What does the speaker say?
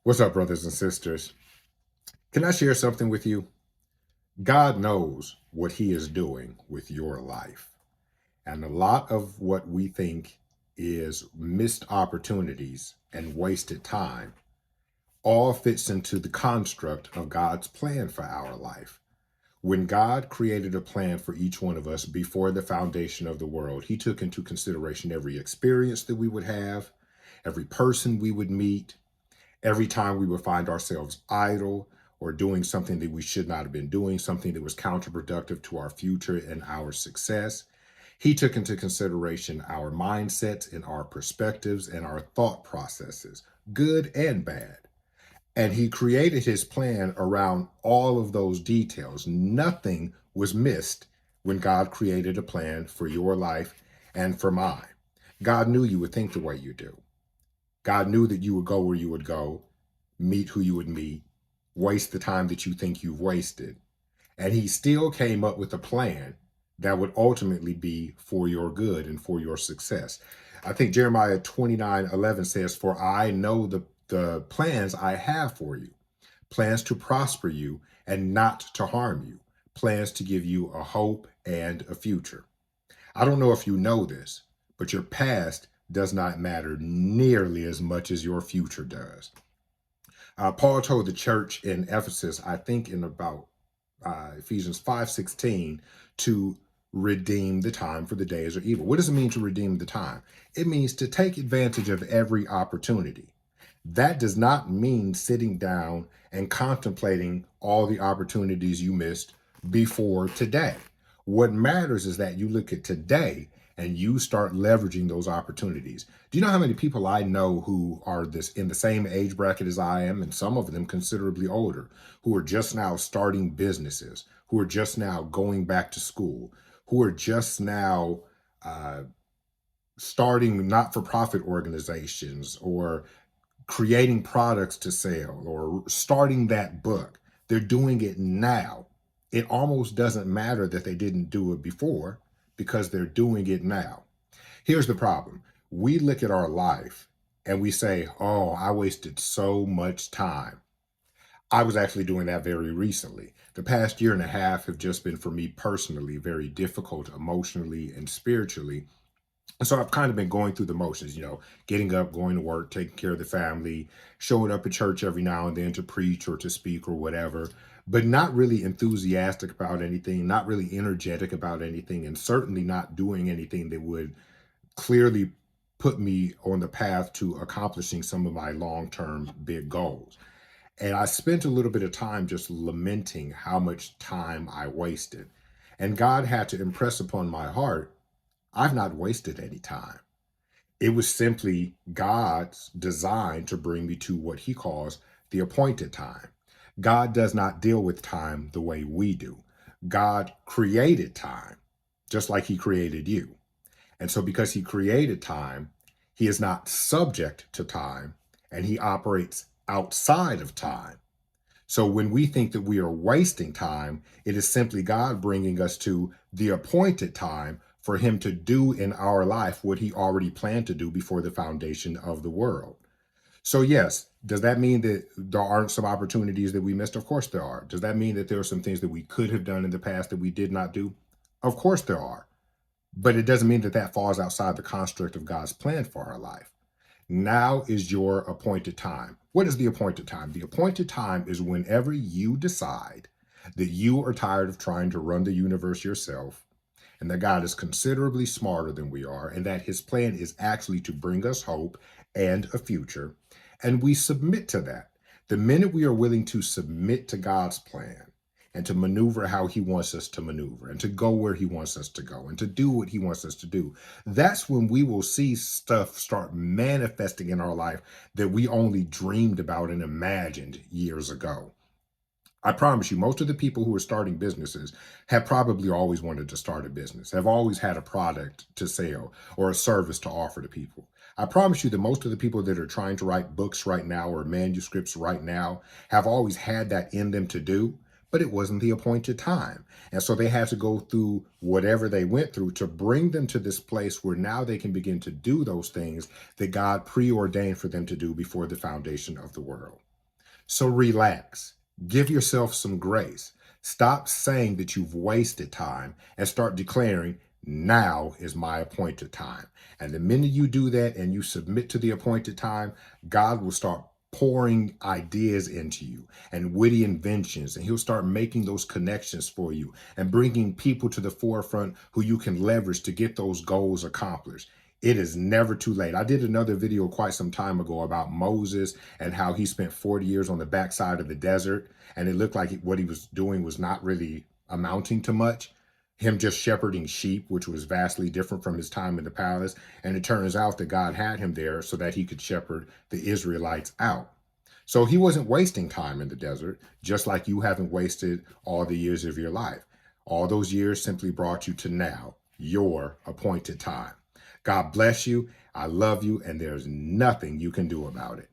What's up, brothers and sisters? Can I share something with you? God knows what He is doing with your life. And a lot of what we think is missed opportunities and wasted time all fits into the construct of God's plan for our life. When God created a plan for each one of us before the foundation of the world, He took into consideration every experience that we would have, every person we would meet, every time we would find ourselves idle or doing something that we should not have been doing, something that was counterproductive to our future and our success. He took into consideration our mindsets and our perspectives and our thought processes, good and bad. And he created his plan around all of those details. Nothing was missed when God created a plan for your life and for mine. God knew you would think the way you do. God knew that you would go where you would go, meet who you would meet, waste the time that you think you've wasted. And he still came up with a plan that would ultimately be for your good and for your success. I think Jeremiah 29:11 says, "For I know the plans I have for you, plans to prosper you and not to harm you, plans to give you a hope and a future." I don't know if you know this, but your past does not matter nearly as much as your future does. Paul told the church in Ephesus, I think in about Ephesians 5:16, to redeem the time, for the days are evil. What does it mean to redeem the time? It means to take advantage of every opportunity. That does not mean sitting down and contemplating all the opportunities you missed before today. What matters is that you look at today and you start leveraging those opportunities. Do you know how many people I know who are this in the same age bracket as I am, and some of them considerably older, who are just now starting businesses, who are just now going back to school, who are just now uh, starting not-for-profit organizations or creating products to sell or starting that book. They're doing it now. It almost doesn't matter that they didn't do it before because they're doing it now. Here's the problem. We look at our life and we say, oh, I wasted so much time. I was actually doing that very recently. The past year and a half have just been for me personally very difficult emotionally and spiritually, and so I've kind of been going through the motions, getting up, going to work, taking care of the family, showing up at church every now and then to preach or to speak or whatever, but not really enthusiastic about anything, not really energetic about anything, and certainly not doing anything that would clearly put me on the path to accomplishing some of my long term big goals. And I spent a little bit of time just lamenting how much time I wasted. And God had to impress upon my heart, I've not wasted any time. It was simply God's design to bring me to what he calls the appointed time. God does not deal with time the way we do. God created time, just like he created you. And so, because he created time, he is not subject to time and he operates outside of time. So, when we think that we are wasting time, it is simply God bringing us to the appointed time for him to do in our life what he already planned to do before the foundation of the world. So, yes, does that mean that there aren't some opportunities that we missed? Of course there are. Does that mean that there are some things that we could have done in the past that we did not do? Of course there are. But it doesn't mean that that falls outside the construct of God's plan for our life. Now is your appointed time. What is the appointed time? The appointed time is whenever you decide that you are tired of trying to run the universe yourself, and that God is considerably smarter than we are, and that his plan is actually to bring us hope and a future. And we submit to that. The minute we are willing to submit to God's plan and to maneuver how he wants us to maneuver and to go where he wants us to go and to do what he wants us to do, that's when we will see stuff start manifesting in our life that we only dreamed about and imagined years ago. I promise you, most of the people who are starting businesses have probably always wanted to start a business, have always had a product to sell or a service to offer to people. I promise you that most of the people that are trying to write books right now or manuscripts right now have always had that in them to do, but it wasn't the appointed time. And so they had to go through whatever they went through to bring them to this place where now they can begin to do those things that God preordained for them to do before the foundation of the world. So relax, give yourself some grace. Stop saying that you've wasted time and start declaring, now is my appointed time. And the minute you do that and you submit to the appointed time, God will start pouring ideas into you and witty inventions, and he'll start making those connections for you and bringing people to the forefront who you can leverage to get those goals accomplished. It is never too late. I did another video quite some time ago about Moses and how he spent 40 years on the backside of the desert, and it looked like what he was doing was not really amounting to much. Him just shepherding sheep, which was vastly different from his time in the palace. And it turns out that God had him there so that he could shepherd the Israelites out. So he wasn't wasting time in the desert, just like you haven't wasted all the years of your life. All those years simply brought you to now, your appointed time. God bless you. I love you, and there's nothing you can do about it.